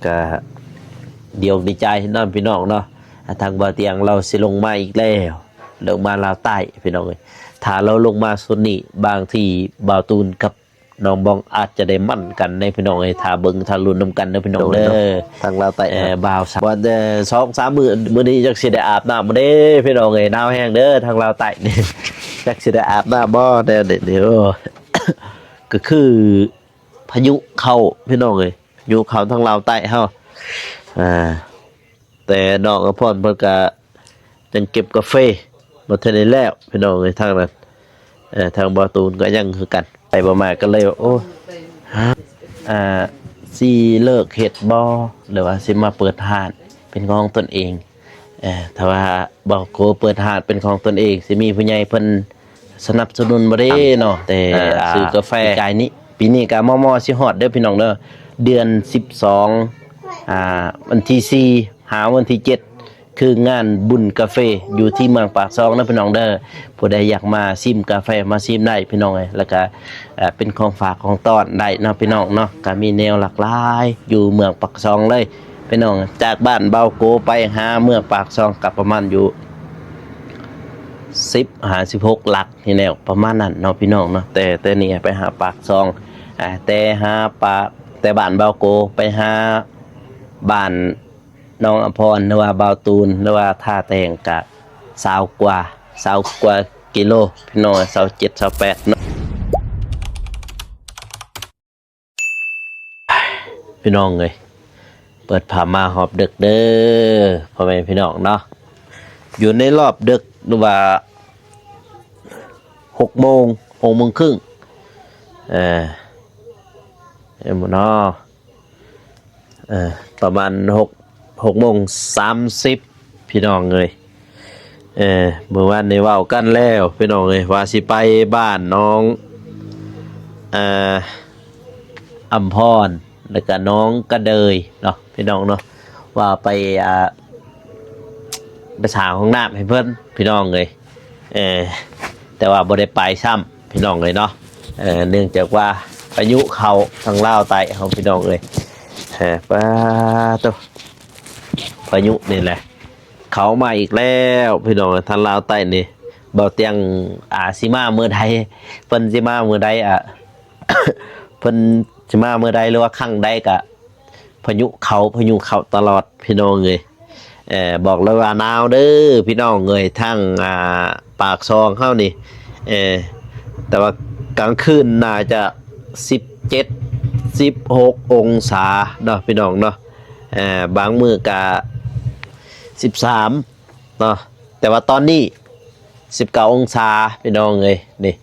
ก็เดี๋ยวดีใจน้องพี่น้องเนาะทางบ่อเตียงเราสิลงมาอีกแล้วลงมาลาวใต้พี่น้องเลยถ้าเราลงมาส่วนนี้บางที่บ่าวตูนกับน้องบองอาจจะได้มั่นกันในพี่น้องเลยถ้าเบิ่งถ้าลุ้นนำกันเด้อพี่น้องเด้อทางลาวใต้บ่าววัน2-3 มื้อนี้จักสิได้อาบน้ำบ่เด้พี่น้องเอ้ยหนาวแห้งเด้อทางลาวใต้นี่จักสิได้อาบน้ำบ่เดี๋ยวก็คือพายุเข้าพี่น้องเอ้ยพายุเข้าทางลาวใต้เฮาแต่น้องอภรเพิ่นก็ยังเก็บกาแฟบ่ทันได้แล้วพี่น้องเอ้ยทางนั้นทางบ่อตูนก็ยังคือกันไปบ่มาก็เลยโอ้สิเลิกเฮ็ดบ่หรือว่าสิมาเปิดห้านเป็นของตนเองถ้าว่าบ่โกเปิดห้านเป็นของตนเองสิมีผู้ใหญ่เพิ่นสนับสนุนบ่ได้เนาะแต่ซื้อกาแฟกายนี้ปีนี้ก็มอสิฮอดเด้อพี่น้องเด้อเดือน12วันที่4หาวันที่7คืองานบุญกาแฟอยู่ที่เมืองปากซองนะพี่น้องเด้อผู้ใดอยากมาชิมกาแฟมาชิมได้พี่น้องเอ้ยแล้วก็เป็นของฝากของต้อนได้เนาะพี่น้องเนาะก็มีแนวหลากหลายอยู่เมืองปากซองเลยพี่น้องจากบ้านเบาโกไปหาเมืองปากซองกับประมาณอยู่16 หลักนี่แนวประมาณนั้นเนาะพี่น้องเนาะแต่นี่ไปหาปากซองแต่บ้านเบาโกไปหาบ้านน้องอภรหรือว่าบ่าวตูนหรือว่าท่าแตงกะ20 กว่ากิโลพี่น้อง27 28เนาะพี่น้องเอ้ยเปิดผ้ามาหอบดึกเด้อพ่อแม่พี่น้องเนาะอยู่ในรอบดึกหรือว่า6 โมงครึ่งเอ็มเนาะประมาณ6:30พี่น้องเลยเมื่อวานนี้เว้ากันแล้วพี่น้องเลยว่าสิไปบ้านน้องอำพรแล้วก็น้องกระเดยเนาะพี่น้องเนาะว่าไปสร้างห้องน้ำให้เพิ่นพี่น้องเลยแต่ว่าบ่ได้ไปซ้ำพี่น้องเลยเนาะเนื่องจากว่าพายุเข้าทางลาวใต้เฮาพี่น้องเลยป้าตัวพายุนี่แหละเขามาอีกแล้วพี่น้องทางลาวใต้นี่บ่เตียงสิมาเมื่อใดเพิ่นสิมาเมื่อใดเพิ่นสิมาเมื่อใดหรือว่าครั้งใดก็พายุเข้าตลอดพี่น้องเอ้ยบอกเลยว่าหนาวเด้อพี่น้องเอ้ยทั้งปากซองเฮานี่แต่ว่ากลางคืนน่าจะ16 องศาเนาะพี่น้องเนาะบางมื้อก็13เนาะแต่ว่าตอนนี้19 องศาพี่น้องเอ้ยนี่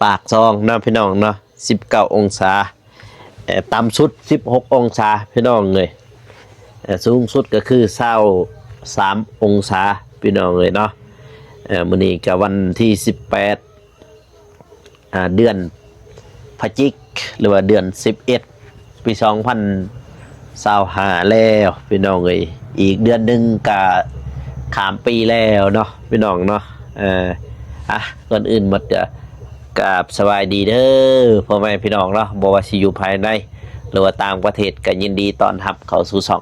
ปากซองเนาะพี่น้องเนาะ19 องศาต่ำสุด16 องศาพี่น้องเอ้ยสูงสุดก็คือ23 องศาพี่น้องเอ้ยเนาะมื้อนี้ก็วันที่18เดือนพฤศจิกหรือว่าเดือน11 ปี2025แล้วพี่น้องเอ้ยอีกเดือนนึงก็ข้ามปีแล้วเนาะพี่น้องเนาะก่อนอื่นหมดก็กราบสบายดีเด้อพ่อแม่พี่น้องเนาะบ่ว่าสิอยู่ภายในหรือว่าต่างประเทศก็ยินดีต้อนรับเข้าสู่ช่อง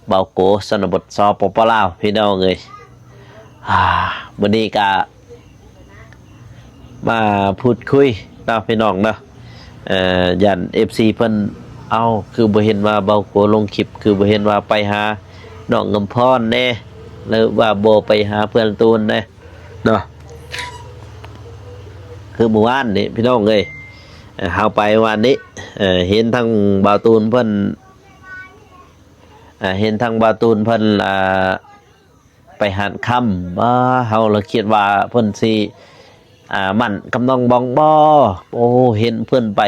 เบาโกชนบทสปปลาวพี่น้องเอ้ยมื้อนี้ก็มาพูดคุยเนาะพี่น้องเนาะยัน FC เพิ่นเอาคือบ่เห็นว่าเบาโกลงคลิปคือบ่เห็นว่าไปหาน้องกำพรแน่หรือว่าบ่ไปหาเพื่อนตูนแน่เนาะคือเมื่อวานนี่พี่น้องเอ้ยเฮาไปวันนี้เห็นทางบ่าวตูนเพิ่นไปหันค่ำว่าเฮาละคิดว่าเพิ่นสิมั่นกำนองบองบ่โอ้เห็นเพิ่นไป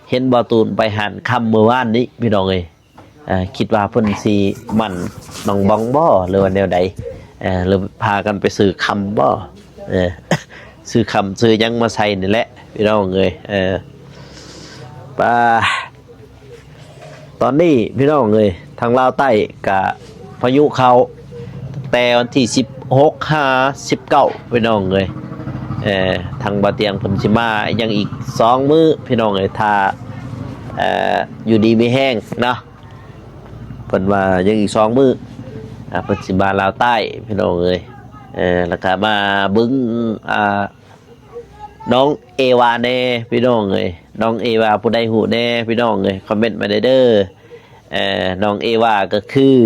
เห็นบ่าวตูนไปหันค่ำเมื่อวานนี้พี่น้องเอ้ยคิดว่าเพิ่นสิมั่นน้องบองบ่หรือว่าแนวใดหรือพากันไปซื้อคำบ่ซื้อคำซื้อยังมาใส่นี่แหละพี่น้องเอ้ยป้าตอนนี้พี่น้องเอ้ยทางลาวใต้กับพายุเข้าแต่วันที่16-19พี่น้องเอ้ยทางบ่อเตียงเพิ่นสิมายังอีก2 มื้อพี่น้องเอ้ยถ้าอยู่ดีมีแห้งเนาะ พิ่นว่ายังอีก2มื้อเพิ่นสิมาลาวใต้พี่น้องเอ้ยแล้วก็มาบึ้งน้องเอวาแน่พี่น้องเอ้ยน้องเอวาผู้ใดฮู้แน่พี่น้องเอ้ยคอมเมนต์มาได้เด้อน้องเอวาก็คือ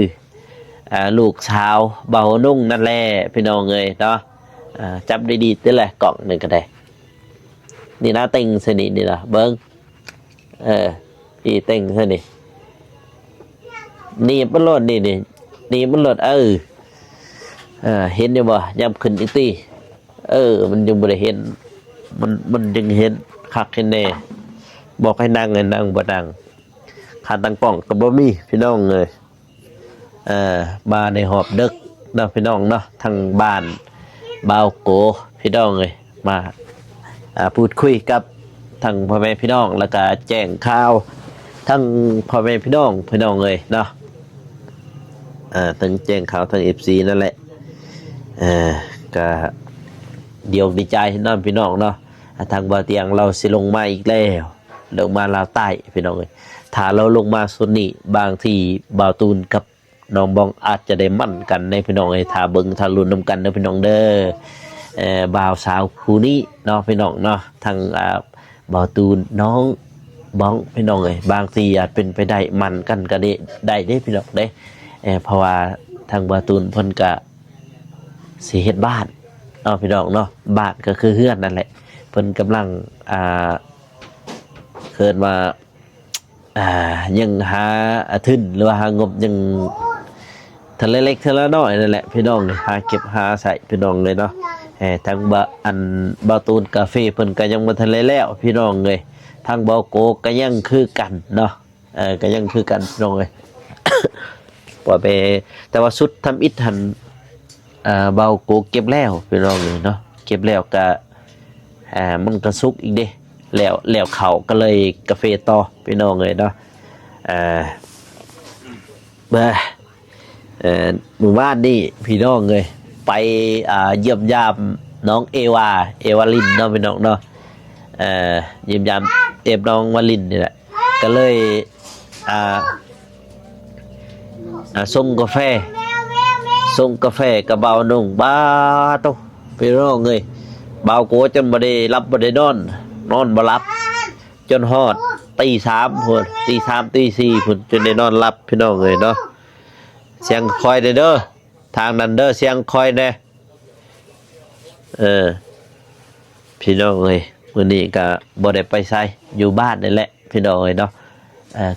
ลูกชาวเบานุ่งนั่นแหละพี่น้องเอ้ยเนาะจับดีๆเด้อแหละกล่องหนึงก็ได้นี่นะเต็งซะนี่ล่ะเบิ่งพี่เต็งซะนี่มันโลดนี่มันโลดเห็นอยู่บ่ยับขึ้นอีกทีมันยังบ่ได้เห็นมันยังเห็นคักเห็นแน่บอกให้นั่งให้นั่งบ่นั่งขาตั้งกล้องก็บ่มีพี่น้องเอ้ยมาในหอบดึกเนาะพี่น้องเนาะทางบ้านบ่าวโกพี่น้องเอ้ยมาพูดคุยกับทางพ่อแม่พี่น้องแล้วก็แจ้งข่าวทั้งพ่อแม่พี่น้องเอ้ยเนาะทั้งแจ้งข่าวทั้ง FC นั่นแหละก็เดี๋ยวดีใจน้องพี่น้องเนาะทางบ่อเตียงเราสิลงมาอีกแล้วลงมาลาวใต้พี่น้องเอ้ยถ้าเราลงมาส่วนนี้บางทีบ่าวตูนกับน้องบองอาจจะได้มั่นกันในพี่น้องเอ้ยถ้าเบิ่งถ้าลุ้นนำกันเด้อพี่น้องเด้อบ่าวสาวคู่นี้เนาะพี่น้องเนาะทางบ่าวตูนน้องบองพี่น้องเอ้ยบางทีอาจเป็นไปได้มั่นกันก็ได้เด้พี่น้องเด้เพราะว่าทางบ่าวตูนเพิ่นก็สิเฮ็ดบ้านพี่น้องเนาะบ้านก็คือเฮือนนั่นแหละเพิ่นกำลังเคินว่ายังหาทุนหรือว่าหางบยังทะเลเล็กทะเลน้อยนั่นแหละพี่น้องเลยหาเก็บหาใส่พี่น้องเลยเนาะทางบาตูนกาแฟเพิ่นก็ยังบ่ทันเลยแล้วพี่น้องเลยทางบาโกก็ยังคือกันเนาะก็ยังคือกันพี่น้องเลย ปล่อยไปแต่ว่าสุดทำอิฐหันเบาโกเก็บแล้วพี่น้องเลยเนาะเก็บแล้วก็มันกระซุกอีกเด้แล้วเขาก็เลยกาแฟต่อพี่น้องเลยเนาะหมู่บ้านนี่พี่น้องเลยไปเยี่ยมยามน้องเอวาลินเนาะพี่น้องเนาะเยี่ยมยามน้องวาลินนี่แหละก็เลยส่งกาแฟกับเบานุ่งบ้าตุ๊พี่น้องเลยเบาโกจนบ่ได้รับบ่ได้นอนบ่รับจนฮอดตี3พุ่นตี4พุ่นจนได้นอนรับพี่น้องเลยเนาะเสียงคอยเด้อทางนั้นเด้อเสียงคอยแน่พี่น้องเลยมื้อนี้ก็บ่ได้ไปไสอยู่บ้านนี่แหละพี่น้องเลยเนาะ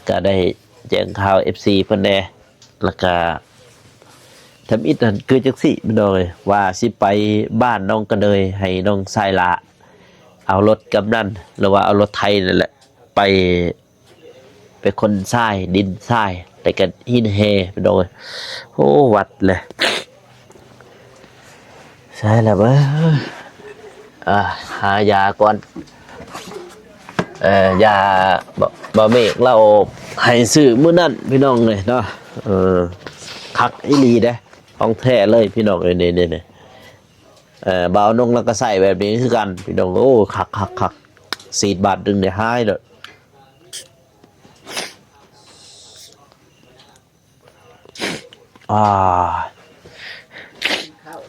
ก็ได้แจ้งข่าว FC เพิ่นแน่แล้วก็ทำอิฐนั่นคือจังซี่พี่น้องเลยว่าสิไปบ้านน้องกันเลยให้น้องชายละเอารถกำนันหรือว่าเอารถไทยนั่นแหละไปคนทรายดินทรายแต่กันหินเฮพี่น้องเลยโอ้วัดเลยใช่แล้วเบ้อหายาก่อนยาบ่เมกเราให้ซื้อมื้อนั้นพี่น้องเลยเนาะคักอีหลีเด้ของแท้เลยพี่น้องเนี่ยเบานงแล้วก็ใส่แบบนี้คือกันพี่น้องโอ้คัก4 บาทดึงได้หายเลย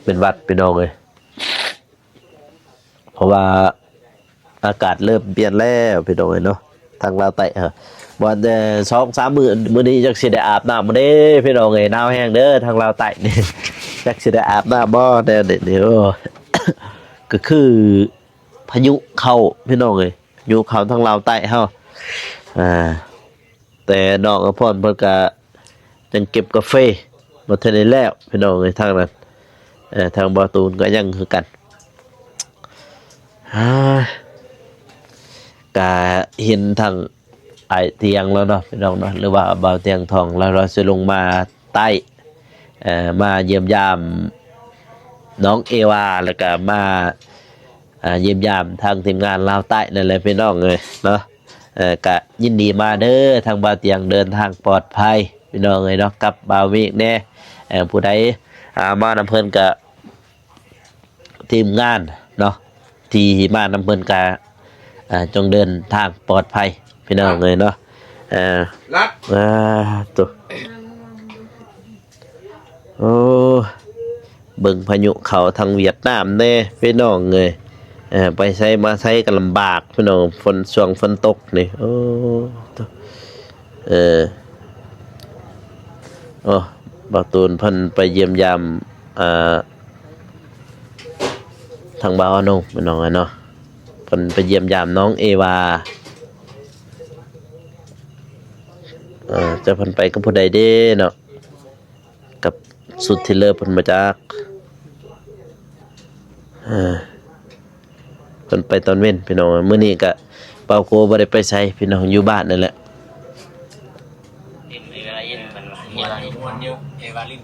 เป็นวัดพี่น้องเลยเพราะว่าอากาศเริ่มเปลี่ยนแล้วพี่น้องเลยเนาะทางลาวใต้วัน2-3 มื้อนี้จักสิได้อาบน้ำบ่เด้พี่น้องเอ้ยหนาวแห้งเด้อทางลาวใต้นี่จักสิได้อาบน้ำบ่เดี๋ยว ก็คือพายุเข้าพี่น้องเอ้ยพายุเข้าทางลาวใต้เฮาแต่น้องอภรเพิ่นก็ยังเก็บกาแฟบ่ทันได้แล้วพี่น้องเอ้ยทางนั้นทางบ่อตูนก็ยังคือกันก็เห็นทางไอเตียงแล้วเนาะพี่น้องเนาะหรือว่าเบาเตียงทองแล้วเราจะลงมาใต้มาเยี่ยมยามน้องเอวาแล้วก็มาเยี่ยมยามทางทีมงานลาวใต้นั่นแหละพี่น้องเลยเนาะก็ยินดีมาเด้อทางเบาเตียงเดินทางปลอดภัยพี่น้องเลยเนาะกับบ่าวเมฆแน่ผู้ใดมานำเพิ่นกับทีมงานเนาะที่มานำเพิ่นกับจงเดินทางปลอดภัยพี่น้องเลยเนาะตัว โอ้เบิ่งพายุเข้าทางเวียดนามแน่พี่น้องเอ้ยไปใช้มาใช้ก็ลำบากพี่น้องฝนช่วงฝนตกนี่โอ้เออโอ้บ่าวตูนเพิ่นไปเยี่ยมยามทางบ่าวอนงพี่น้องเนาะเพิ่นไปเยี่ยมยามน้องเอวาจะเพิ่นไปกับผู้ใดเด้เนาะกับสุดที่เลิศเพิ่นมาจากเพิ่นไปตอนเว้นพี่น้องมื้อนี้ก็เปาโกบ่ได้ไปไสพี่น้องอยู่บ้านนั่นแหละเอวาลินมันเอวาลินวนอยู่เอวาลิน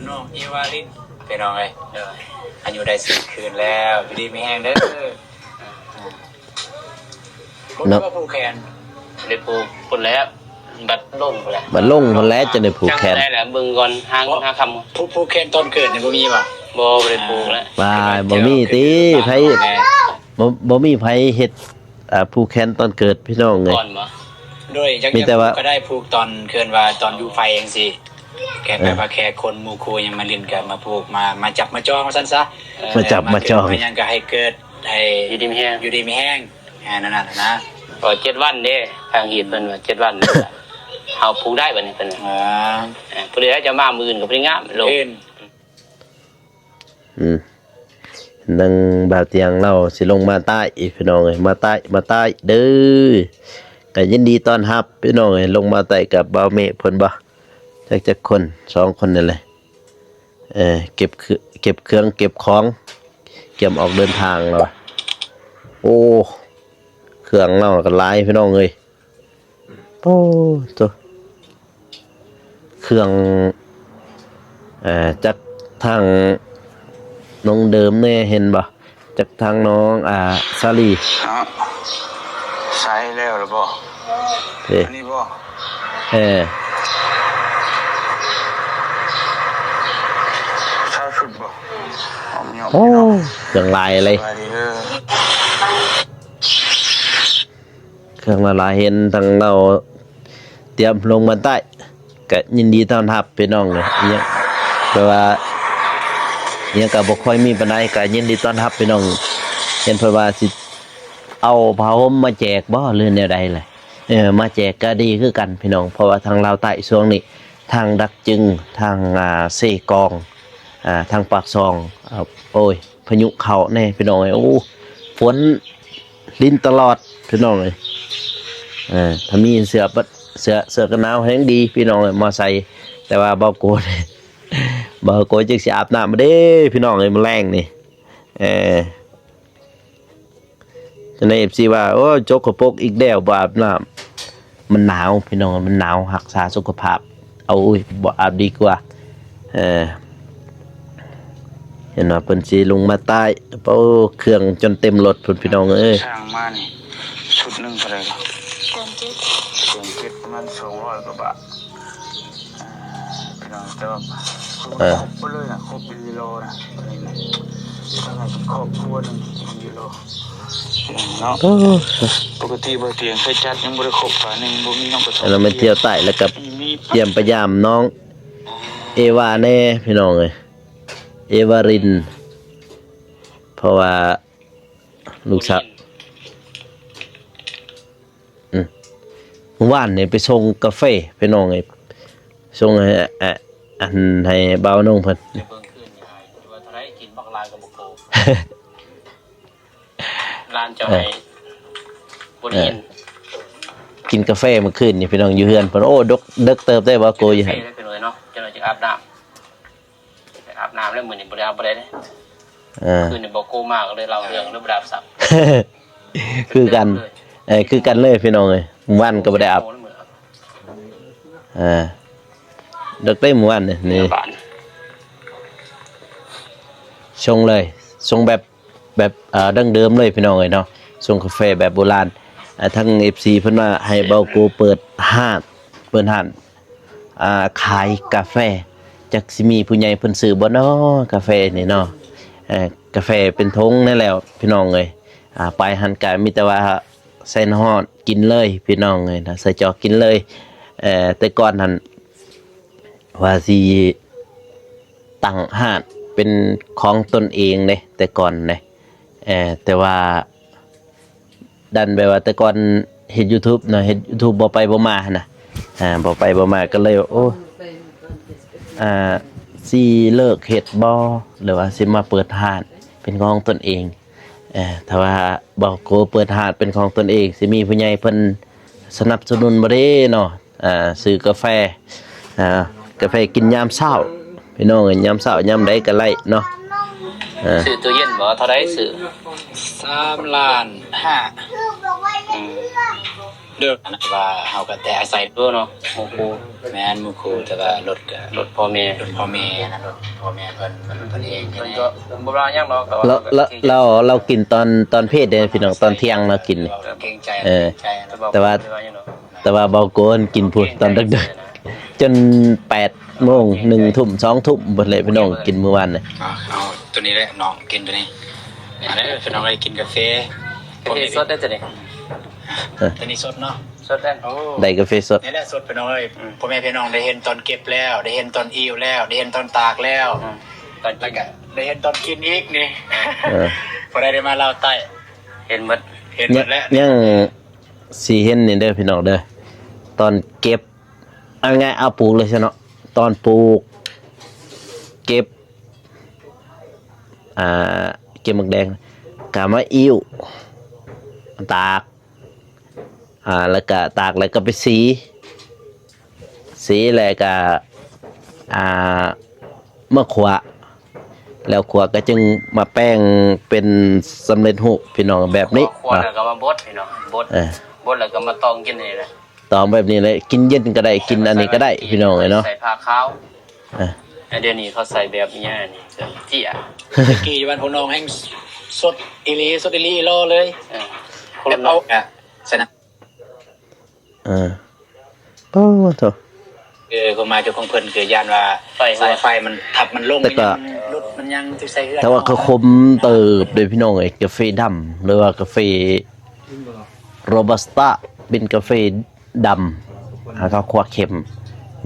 น้องเอวาลินไปน้องเอ้ยอายุได้10 คืนแล้วอยู่ดีไม่แห้งเด้อคุณว่าผูกแขนได้ผูกคนแล้วบัดลงแล้วบัดลงคนแล้วจะได้ผูกแขนได้แหละเบิ่งก่อนหาคำผูกแขนตอนเกิดนี่บ่มีบ่ได้ผูกแล้วบ่มีติไผบ่มีไผเฮ็ดผูกแขนตอนเกิดพี่น้องเอ้ยก่อนบ่โดยจังก็ได้ผูกตอนเกินว่าตอนอยู่ไฟจังซี่แค่แบบว่าแค่คนหมู่คู่ยังมาเล่นกันมาผูกมาจับมาจองว่าซั่นซะมาจับมาจองยังก็ให้เกิดให้อยู่ดีมีแห้งนั่นน่ะนะก็7 วันเด้ทางเฮ็ดเพิ่นว่า7 วันเฮาผูกได้บัดนี้เพิ่นผู้ใดจะมามื้ออื่นก็บ่ได้งามโลกนั่งบ่าวเตียงเราสิลงมาใต้อีกพี่น้องเอ้ยมาใต้เด้อก็ยินดีต้อนรับพี่น้องเอ้ยลงมาใต้กับบ่าวเมฆเพิ่นบ่จักคน2คนนั่นแหละเก็บเครื่องเก็บของเก็บออกเดินทางแล้วโอ้เครื่องเราก็หลายพี่น้องเอ้ยโอ้ตัวเครื่องจากทางน้องเดิมแน่เห็นบ่จากทางน้องซาลีใช้แล้วหรือบ่อันนี้บ่ชาชุดบ่โอ้อย่างลายอะไรเครื่องละลายเห็นทางเราเตรียมลงมาใต้ก็ยินดีต้อนรับพี่น้องเลยเนี่ยแปลว่าเนี่ยก็บ่ค่อยมีปานใดก็ยินดีต้อนรับพี่น้องเห็นเพิ่นว่าสิเอาผ้าห่มมาแจกบ่หรือแนวใดแหละมาแจกก็ดีคือกันพี่น้องเพราะว่าทางลาวใต้ช่วงนี้ทางดักจึงทางเซกองทางปากซองโอ้ยพายุเข้าแน่พี่น้องโอ้ฝนลิ้นตลอดพี่น้องเอ้ยถ้ามีเสื้อกันหนาวแห้งดีพี่น้องมาใส่แต่ว่าบ่โกนบ่โกนจึงสิอาบน้ำมาเด้พี่น้องเอ้ยมันแรงนี่ใน FC ว่าโอ้จกกระปกอีกแล้วบ่อาบน้ำมันหนาวพี่น้องมันหนาวรักษาสุขภาพเอาบ่อาบดีกว่าเห็นว่าเพิ่นสิลงมาใต้เป้าเครื่องจนเต็มรถพุ่นพี่น้องเอ้ยช่างมานี่ชุดนึงเท่าไหร่ครับเกินประมาณ200 กว่าบาทพี่น้องแต่ว่าครบไปเลยนะครบเป็นกิโลนะถ้าไงครอบครัวนึงกิโลเนาะปกติบ่เตียงเคยจัดยังบ่ได้ครบฝานึงบ่มีน้องประสบเรามาเที่ยวใต้แล้วก็เตรียมพยายามน้องเอวาแน่พี่น้องเอ้ยเอวารินเพราะว่าลูกสาวเมื่อวานเนี่ยไปส่งกาแฟพี่น้องไอ้ส่งให้ให้บ่าวนงเพิ่นเบิ่งคืนยายว่าเท่าไหร่กินบักลายกับบักโกร้านเจ้าให้บ่ได้ยินกินกาแฟเมื่อคืนนี่พี่น้องอยู่เฮือนเพิ่นโอ้ดึกเติบได้บ่โกอยู่ให้เป็นเลยเนาะเจ้าจะอาบน้ำแล้วมื้อนี้บ่ได้อาบบ่ได้เด้คืนนี้บ่โกมากเลยเล่าเรื่องบ่ได้อาบซับคือกันคือกันเลยพี่น้องเอ้ยวันก็บ่ได้อาบดึกได้มื้อวันนี่ชงเลยชงแบบดั้งเดิมเลยพี่น้องเอ้ยเนาะชงกาแฟแบบโบราณทั้ง FC เพิ่นว่าให้เบาโกเปิดห้านขายกาแฟจักสิมีผู้ใหญ่เพิ่นซื้อบ่เนาะกาแฟนี่เนาะกาแฟเป็นทงนั่นแหละพี่น้องเอ้ยไปหันก็มีแต่ว่าใส่น้ำร้อนกินเลยพี่น้องเอ้ยนะใส่จอกกินเลยแต่ก่อนนั้นว่าสิ ตั้งห้านเป็นของตนเองเลยแต่ก่อนเลยแต่ว่าดันไปว่าแต่ก่อนเฮ็ด YouTube เนาะเฮ็ด YouTube บ่ไปบ่มานะบ่ไปบ่มาก็เลยโอ้สิเลิกเฮ็ดบ่หรือว่าสิมาเปิดห้านเป็นของตนเองถ้าว่าบ่โกเปิดห้านเป็นของตนเองสิมีผู้ใหญ่เพิ่นสนับสนุนบ่เด้เนาะซื้อกาแฟกาแฟกินยามเช้าพี่น้องยามเช้ายามใดก็ไล่เนาะซื้อตู้เย็นบ่เท่าไรซื้อ3,500,000เด้อว่าเฮาก็แต่อาศัยตัวเนาะโอ้โหแม่นหมู่ครูแต่ว่ารถก็รถพ่อแม่นะรถพ่อแม่เพิ่นเองเพิ่นก็บ่ว่าหยังเนาะก็เรากินตอนเพศเด้พี่น้องตอนเที่ยงเรากินเกรงใจแต่ว่าเบาโกนกินพุ่นตอนดึกๆจน8 โมง1 ทุ่ม2 ทุ่มเบิดเลยพี่น้องกินมื้อวานน่ะเอาตัวนี้แหละน้องกินตัวนี้อันนี้พี่น้องได้กินกาแฟสดได้จ้ะนี่ตัวนี้สดเนาะสดแล้วได้กาแฟสดนี่แหละสดพี่น้องเอ้ยพ่อแม่พี่น้องได้เห็นตอนเก็บแล้วได้เห็นตอนอิ่วแล้วได้เห็นตอนตากแล้วตอนก็ได้เห็นตอนกินอีกนี่พอได้มาเล่าใต้เห็นหมดแล้วยังสิเห็นนี่เด้อพี่น้องเด้อตอนเก็บเอาไงเอาปลูกเลยซะเนาะตอนปลูกเก็บเก็บหมึกแดงกะมาอิ่วตากแล้วก็ตากแล้วก็ไปสีแล้วก็มะขวาแล้วขวาก็จึงมาแป้งเป็นสำเร็จรูปพี่น้องแบบนี้ขวาแล้วก็มาบดพี่น้องบดแล้วก็มาตองกินนี่แหละตองแบบนี้เลยกินเย็นก็ได้กินอันนี้ก็ได้พี่น้องเนาะใส่ผ้าขาวเดี๋ยวนี้เขาใส่แบบนี้นี่เจี๊ยกี่วันพน้องแห้งสดอีลีโลเลยคนเราชนะโอ้โถก็มาจากของเพิ่นเกิดยานว่าสายไฟมันทับมันลงรถมันยังสิใส่เฮือนแต่ว่าเขาคมเติบโดยพี่น้องกาแฟดำหรือว่ากาแฟโรบัสต้าเป็นกาแฟดำเขาคั่วเค็ม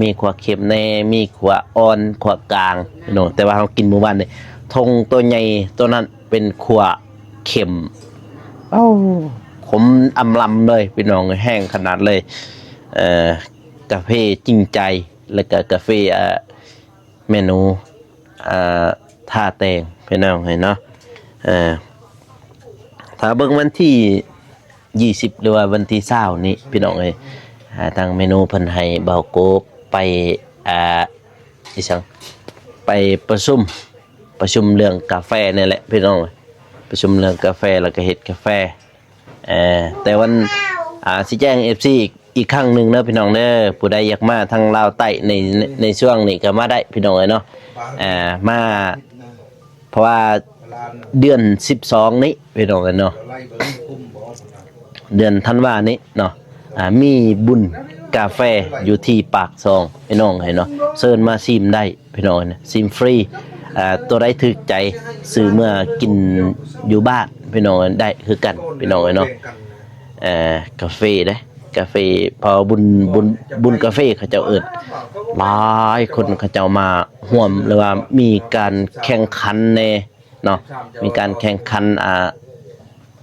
มีคั่วเค็มแน่มีคั่วอ่อนคั่วกลางพี่น้องแต่ว่าเรากินมื้อวานนี่ทงตัวใหญ่ตัวนั้นเป็นคั่วเค็มขมอำลำเลยพี่น้องแห้งขนาดเลยกาแฟจริงใจแล้วก็กาแฟเมนูท่าแตงพี่น้องเห็นเนาะถ้าเบิ่งวันที่20หรือว่าวันที่20นี้พี่น้องเอ้ยทางเมนูเพิ่นให้เบาโกไปอีสังไปประชุมเรื่องกาแฟนี่แหละพี่น้องประชุมเรื่องกาแฟแล้วก็เฮ็ดกาแฟแต่วันสิแจ้ง FC อีกครั้งนึงเนาะพี่น้องเด้อผู้ใดอยากมาทางลาวใต้ในช่วงนี้ก็มาได้พี่น้องเอ้ยเนาะมาเพราะว่าเดือน12นี้พี่น้องเอ้ยเนาะเดือนธันวานี้เนาะมีบุญกาแฟอยู่ที่ปากซองพี่น้องเห็นเนาะเชิญมาชิมได้พี่น้องนะชิมฟรีตัวใดถึกใจซื้อเมื่อกินอยู่บ้านพี่น้องได้คือกันพี่น้องเนาะกาแฟเด้กาแฟพอบุญกาแฟเขาเจ้าเอิ้นหลายคนเขาเจ้ามาร่วมหรือว่ามีการแข่งขันแน่เนาะมีการแข่งขัน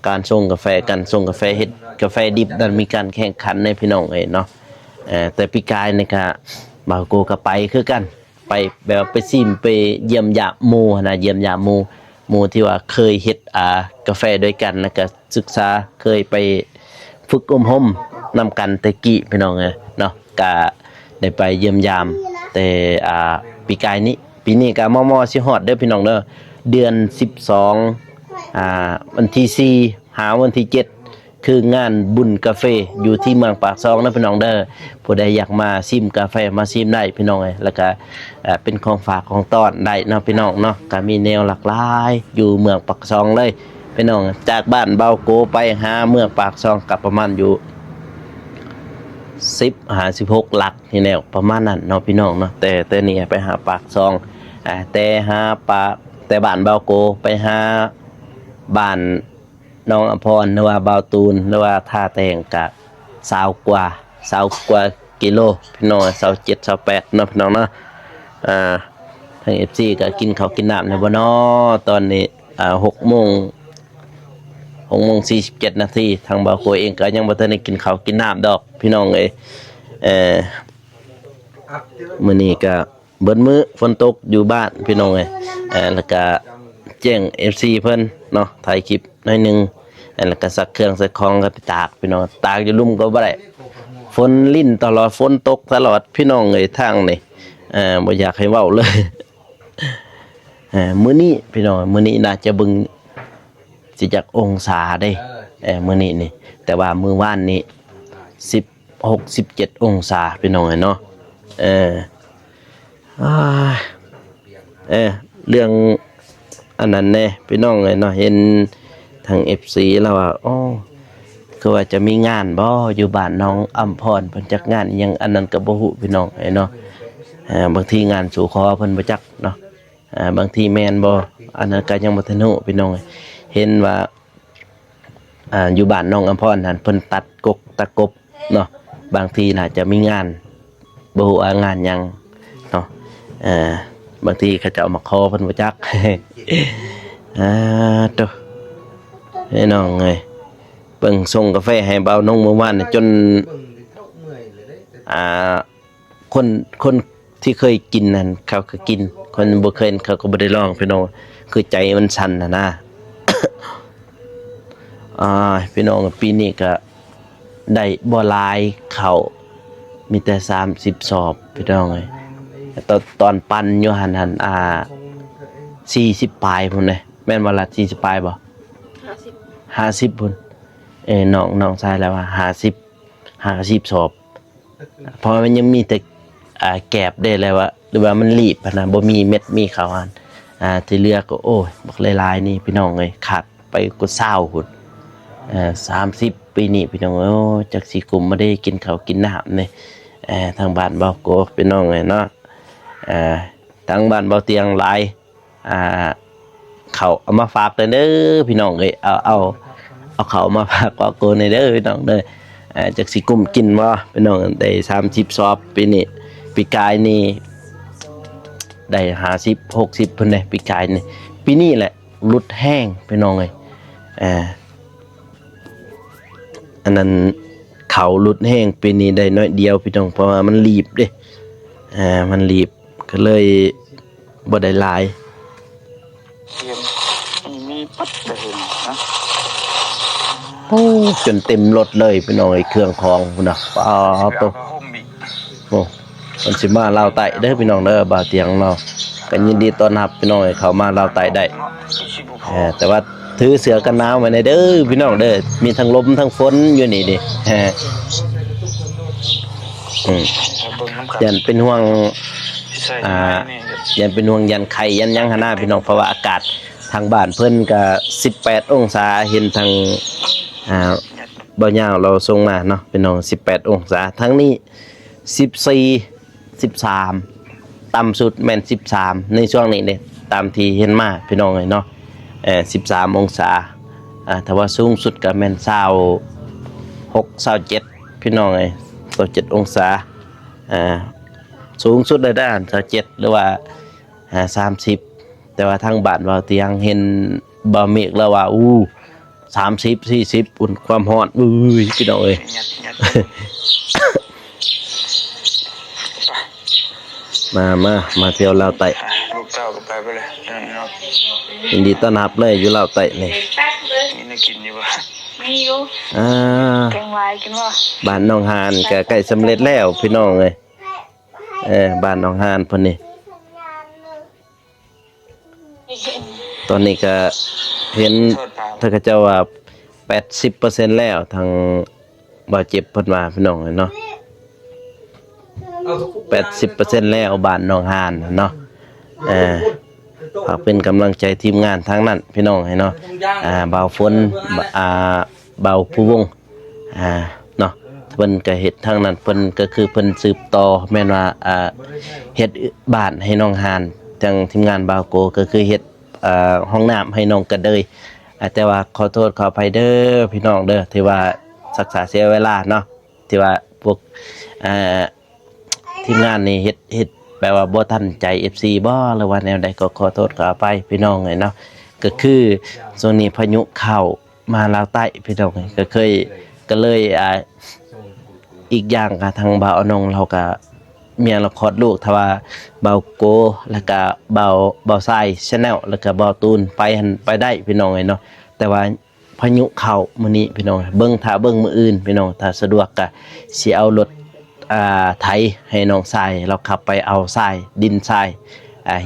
การส่งกาแฟกันส่งกาแฟเฮ็ดกาแฟดิบนั้นมีการแข่งขันในพี่น้องเนาะแต่ปีกายนี่ก็บ่าวโกก็ไปคือกันไปแบบไปซิมไปเยี่ยมยามหมู่นะเยี่ยมยามหมู่ที่ว่าเคยเฮ็ดกาแฟด้วยกันแล้วก็ศึกษาเคยไปฝึกอบรมนำกันแต่กี้พี่น้องเนาะก็ได้ไปเยี่ยมยามแต่ปีกายนี้ปีนี้ก็มอสิฮอดเด้อพี่น้องเด้อเดือน12วันที่4หาวันที่7คืองานบุญกาแฟอยู่ที่เมืองปากซองนะพี่น้องเด้อผู้ใดอยากมาชิมกาแฟมาชิมได้พี่น้องแล้วก็เป็นของฝากของต้อนได้เนาะพี่น้องเนาะก็มีแนวหลากหลายอยู่เมืองปากซองเลยพี่น้องจากบ้านเบาโกไปหาเมืองปากซองกับประมาณอยู่16หลักนี่แนวประมาณนั้นเนาะพี่น้องเนาะแต่นี่ไปหาปากซองแต่บ้านเบาโกไปหาบ้านน้องอภรหรือว่าเบาตูนหรือว่าท่าแตงกะ20 กว่ากิโลพี่น้อง27 28เนาะพี่น้องเนาะ ทาง FC ก็กินข้าวกินน้ำแล้วบ่น้อตอนนี้6 โมง47 นาทีทางบ่าวโกเองก็ยังบ่ทันได้กินข้าวกินน้ำดอกพี่น้องเอ้ยมื้อนี้ก็เบิดมื้อฝนตกอยู่บ้านพี่น้องเอ้ยแล้วก็แจ้ง FC เพิ่นเนาะถ่ายคลิปหน่อยหนึงแล้วก็ซักเครื่องซักของก็ไปตากพี่น้องตากอยู่ลุ่มก็บ่ได้ฝนลิ้นตลอดฝนตกตลอดพี่น้องเอ้ยทางนี่บ่อยากให้เว้าเลย มื้อนี้พี่น้องมื้อนี้น่าจะเบิ่งสิจักองศาเด้มื้อนี้นี่แต่ว่ามื้อวานนี้16 17องศาพี่น้องเนาะเรื่องอันนั้นแน่พี่น้องเนาะเห็นทาง FC แล้วว่าอ๋อคือว่าจะมีงานบ่อยู่บ้านน้องอำพรเพิ่นจักงานอิหยังอันนั้นก็บ่ฮู้พี่น้องเนาะบางทีงานสู่ขอเพิ่นบ่จักเนาะบางทีแม่นบ่อันนั้นก็ยังบ่ทันรู้พี่น้องเห็นว่าอยู่บ้านน้องอำพรนั่นเพิ่นตัดกกตะกบเนาะบางทีน่าจะมีงานบ่ฮู้ว่างานหยังเนาะบางทีเขาจะเอามาขอเพิ่นบ่จัก โตให้น้องเอ้ยเบิ่งส่งกาแฟให้เบาน้องเมื่อวานจนคนที่เคยกินนั่นเขาก็กินคนบ่เคยเขาก็บ่ได้ลองพี่น้องคือใจมันสั่นนะ พี่น้องปีนี้ก็ได้บ่หลายข้าวมีแต่30 สอบพี่น้องเอ้ยตอนปั่นอยู่หั่น40 ปลายพุ่นเลยแม่นบ่ล่ะ40 ปลายบ่50พุ่นน้องชายแล้วว่า50สอบเพราะมันยังมีแต่แกบได้แล้วว่าหรือว่ามันรีบนะบ่มีเม็ดมีข้าวหั่นที่เหลือก็โอ้ยบักหลายๆนี่พี่น้องเอ้ยขาดไปกว่า20พุ่น30 ปีนี้พี่น้องโอ้จักสิกุมบ่ได้กินข้าวกินน้ำนี่ทางบ้านบ่าวโกพี่น้องเอ้ยเนาะทางบ้านบ่าวเตียงหลายเขาเอามาฝากเด้อพี่น้องเอ้ยเอาเขามาฝากบ่าวโกนี่เด้อพี่น้องเด้อจักสิกุมกินบ่พี่น้องได้30 สอบปีนี้ปีกายนี่ได้50 60เพิ่นได้ปีกายนี่ปีนี้แหละรุดแห้งพี่น้องเอ้ยอันนั้นเขารุดแห้งปีนี้ได้น้อยเดียวพี่น้องเพราะว่ามันรีบเด้มันรีบก็เลยบ่ได้หลาย เตรียมมีปัดจะเห็นนะ โอ้จนเต็มรถเลยพี่น้องไอ้เครื่องของพุ่นน่ะตัวโอ้มันสิมาลาวใต้เด้อพี่น้องเด้อบาเตียงเนาะก็ยินดีต้อนรับพี่น้องให้เข้ามาลาวใต้ได้แต่ว่าถือเสื้อกันหนาวไว้ในเด้อพี่น้องเด้อมีทั้งลมทั้งฝนอยู่นี่ดิยันเป็นห่วงยันเป็นห่วงยันไข่ยันยังหน้าพี่น้องเพราะว่าอากาศทางบ้านเพิ่นก็18 องศาเห็นทางบ่ยาวเราส่งมาเนาะพี่น้อง18 องศาทั้งนี้14 13ต่ำสุดแม่น13ในช่วงนี้เด้ตามที่เห็นมาพี่น้องเนาะ13 องศาถ้าว่าสูงสุดก็แม่น26 27พี่น้อง27 องศาสูงสุดได้ด้าน27หรือว่า30แต่ว่าทางบ้านว่าเตียงเห็นบ่เมฆแล้วว่า30 40อุ่นความร้อนพี่น้องมาเที่ยวลาวใต้ลูกเต้าก็ไปเลยเนาะยินดีต้อนรับเลยอยู่ลาวใต้นี่มีน่ากินอยู่บ่มีอยู่แกงลายกินบ่บ้านน้องหานก็ใกล้สำเร็จแล้วพี่น้องเอ้ยบ้านน้องหานเพิ่นนี่ตอนนี้ก็เห็นถ้าเขาเจ้าว่า 80% แล้วทางบ่เจ็บเพิ่นว่าพี่น้องเนาะ80% แล้วบ้านน้องหานเนาะฝากเป็นกำลังใจทีมงานทั้งนั้นพี่น้องให้เนาะบ่าวฝนบ่าวผู้วงเนาะเพิ่นก็เฮ็ดทางนั้นเพิ่นก็คือเพิ่นสืบต่อแม่นว่าเฮ็ดบ้านให้น้องหานทางทีมงานบ่าวโกก็คือเฮ็ดห้องน้ำให้น้องกระเดยแต่ว่าขอโทษขออภัยเด้อพี่น้องเด้อที่ว่าศึกษาเสียเวลาเนาะที่ว่าพวกทีมงานนี่เฮ็ดไป ลว่าบ่ทันใจ FC บ่หรือว่าแนวใดก็ขอโทษขออภัยพี่น้องเอ้ยเนาะก็คือช่วงนี้พายุเข้ามาลาวใต้พี่น้องเอ้ยก็เลยอีกอย่างก็ทางบ่าวอนงเราก็เมียเราคลอดลูกถ้าว่าเบาโกแล้วก็เบาทราย Channel แล้วก็เบาตูนไปหันไปได้พี่น้องเอ้ยเนาะแต่ว่าพายุเข้ามื้อนี้พี่น้องเบิ่งถ้าเบิ่งมื้ออื่นพี่น้องถ้าสะดวกก็สิเอารถไถให้น้องทรายเราขับไปเอาทรายดินทราย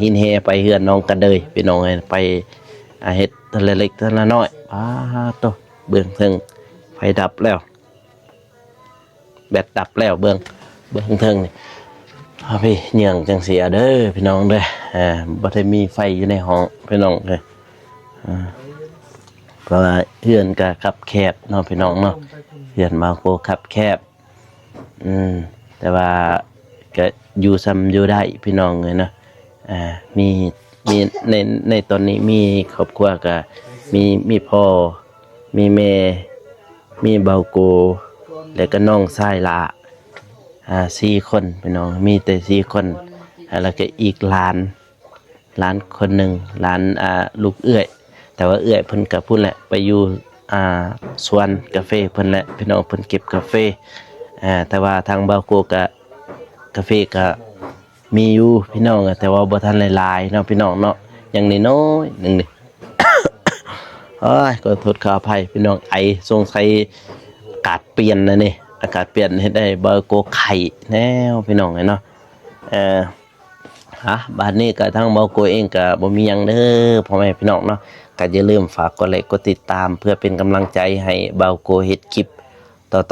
หินเฮไปเฮือนน้องกันเลยพี่น้องเอ้ยไปเฮ็ดทีละเล็กทีละน้อยโตเบื้องเทิงไฟดับแล้วแบตดับแล้วเบื้องเทิงนี่พี่เหยื่องจังเสียเด้อพี่น้องเด้อบ่ได้มีไฟอยู่ในห้องพี่น้องเด้อเพราะว่าเฮือนก็คับแคบเนาะพี่น้องเนาะเฮือนมาโกคับแคบแต่ว่าก็อยู่ซ้ำอยู่ได้พี่น้องเลยนะมีในตอนนี้มีครอบครัวก็มีพ่อมีแม่มีเบาโกแล้วก็น้องชายละ4 คนพี่น้องมีแต่4 คนแล้วก็อีกหลานคนหนึ่งหลานลูกเอื้อยแต่ว่าเอื้อยเพิ่นก็พูดแหละไปอยู่สวนกาแฟเพิ่นแหละพี่น้องเพิ่นเก็บกาแฟแต่ว่าทางเบาโกก็กาแฟก็มีอยู่พี่น้องแต่ว่าบ่ทันหลายๆเนาะพี่น้องเนาะอย่างน้อยๆนึงนี่ โอ้ยก็โทษขออภัยพี่น้องไอสงสัยอากาศเปลี่ยนนะนี่อากาศเปลี่ยนเฮ็ดได้เบาโกไข่แนวพี่น้องเนาะบัดนี้ก็ทางเบาโกเองก็บ่มีหยังเด้อพ่อแม่พี่น้องเนาะก็อย่าลืมฝากกดไลค์กดติดตามเพื่อเป็นกำลังใจให้เบาโกเฮ็ดคลิป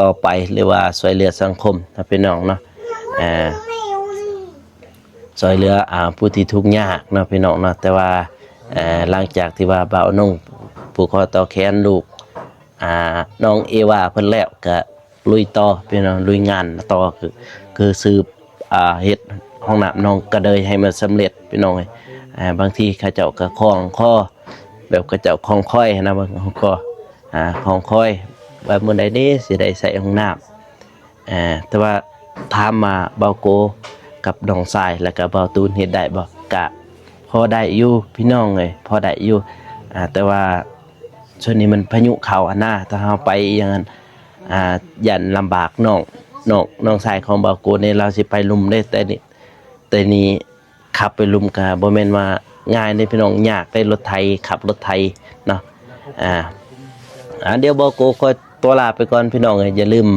ต่อไปหรือว่าช่วยเหลือสังคมนะพี่น้องเนาะช่วยเหลือผู้ที่ทุกข์ยากเนาะพี่น้องเนาะแต่ว่าหลังจากที่ว่าบ่าวน้องผูกคอต่อแขนลูกน้องเอวาเพิ่นแล้วก็ลุยต่อพี่น้องลุยงานต่อคือสืบเฮ็ดห้องน้ำน้องก็เลยให้มันสำเร็จพี่น้องบางทีเขาเจ้าก็คล้องคอแบบเขาเจ้าคล้องค่อยนะบางก็คล้องค่อยว่ามื้อใดนี้สิได้ใส่ห้องน้ำแต่ว่าถามมาเบาโกกับดองทรายแล้วก็เบาตูนเฮ็ดได้บ่กะพอได้อยู่พี่น้องเอ้ยพอได้อยู่แต่ว่าช่วงนี้มันพายุเข้าถ้าเฮาไปอย่างนั้นยันลำบากน้องทรายของเบาโกนี่เราสิไปลุมได้แต่นี่ขับไปลุมก็บ่แม่นว่าง่ายเด้พี่น้องยากได้รถไถขับรถไถเนาะเดี๋ยวเบาโกก็ตัวลาไปก่อนพี่น้องเอ้ยอย่าลืม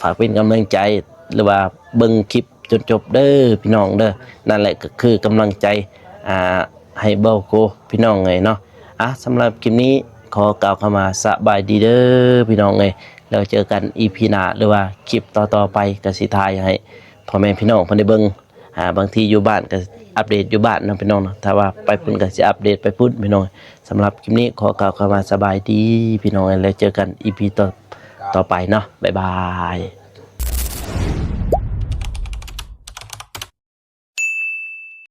ฝากเป็นกำลังใจหรือว่าเบิ่งคลิปจนจบเด้อพี่น้องเด้อนั่นแหละก็คือกำลังใจให้เบาโกพี่น้องเอ้ยเนาะสำหรับคลิปนี้ขอกล่าวคำว่าสบายดีเด้อพี่น้องเอ้ยแล้วเจอกัน EP หน้าหรือว่าคลิปต่อไปก็สิถ่ายให้พ่อแม่พี่น้องเพิ่นได้เบิ่งบางทีอยู่บ้านก็อัปเดตอยู่บ้านนะพี่น้องเนาะถ้าว่าไปพุ่นก็สิอัปเดตไปพุ่นพี่น้องสำหรับคลิปนี้ขอกล่าวคำว่าสบายดีพี่น้องแล้วเจอกัน EP ต่อไปเนาะบ๊ายบาย